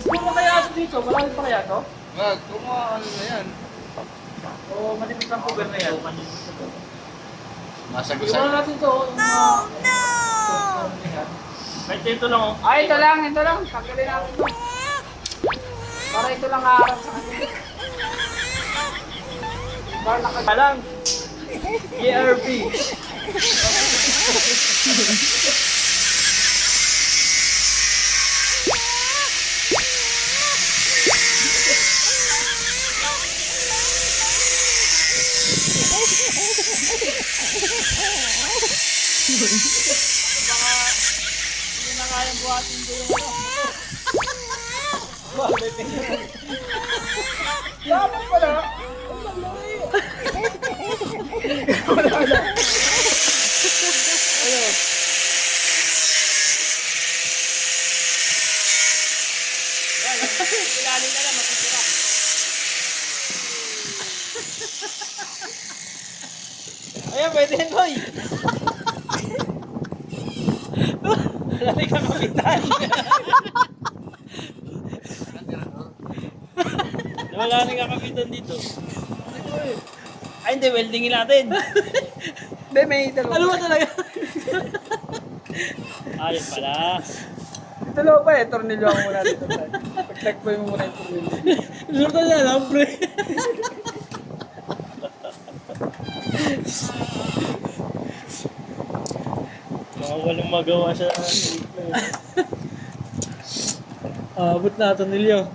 Kung kaya ito dito, malaki pa kaya ito? Wag, kung ano na yan. O manipis ang cover na yan? Masagusan. Iwan natin ito. No! Kahit ito lang oh. Ay, ito lang. Tanggalin natin ito. Para ito lang haharap sa kanila. Para Alang! ERP! hindi na kayang buhatin ko yung Dapat pala! Wala na! Ayun. ilalim na lang, matitira. Ayan, pwede yan, boy! Lali ka kapitan! Wala na ka kapitan dito. Ay, hindi, weldingin natin. Hindi, may dalawa. Ano ba talaga? Ayun pala. Dalawa pa eh, tornilyo ako muna dito. Pag-tagpoy mo muna yung tornilyo. Luto na lang, pre. Mga walang magawa sa abot na ito nilyo.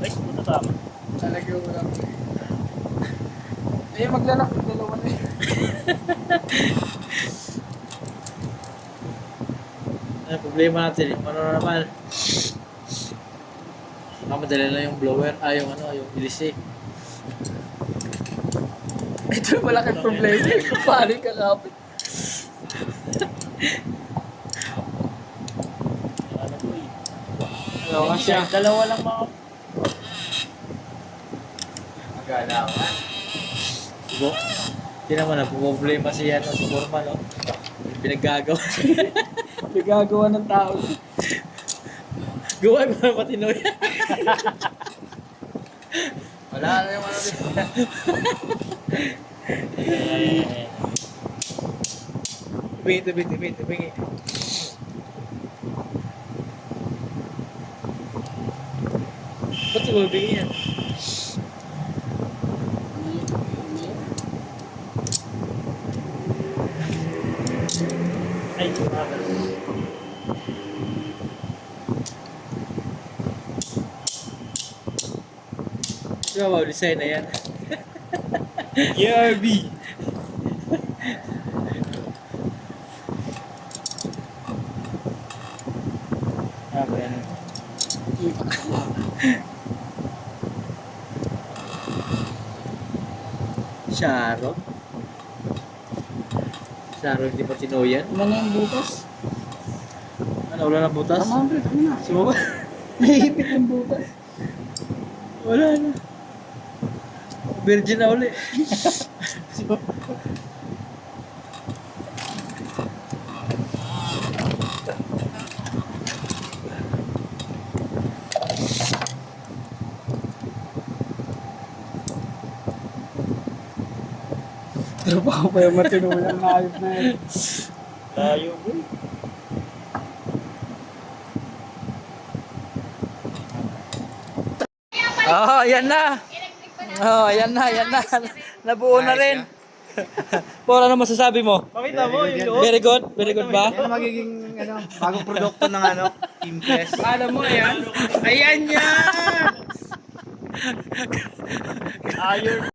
Ay, puto tama. Talagyan mo lang. Eh, maglalak yung dalawa na yun. Ano problema natin? Ano na naman? Madali lang yung blower. Yung ilis eh. Ito yung malaking problema. Paano yung kakapit? Ano po eh. Ano ka siya? Dalawa lang mga... Magalawan. Diba? Hindi naman problema si Foreman, no? Pinaggagawa. Nagagawa ng tao. Gawa ko na patinoy. Wala na yung ano dito. Tubingi. Ba't tumabingi yan? Ay, tumagal. Diba ba, design na yan? ERB! Ano? Sharo? Sharo, hindi pa tinoyan? Ano na yung butas? Ano, wala na butas? Tama, Brad. Ano na? Sumaba? Nahihipit yung butas. Wala na. Virgin na uli. Trabaho pa yung matinulang na ayos na yun. Tayo, boy. Ayan na. Ayan na. Nabuo na rin. Paul, ano masasabi mo? Pakita mo yung loob. Very good ba? Yan ang magiging bagong produkto ng Team Press. Alam mo, ayan. Ayan yan! Iron.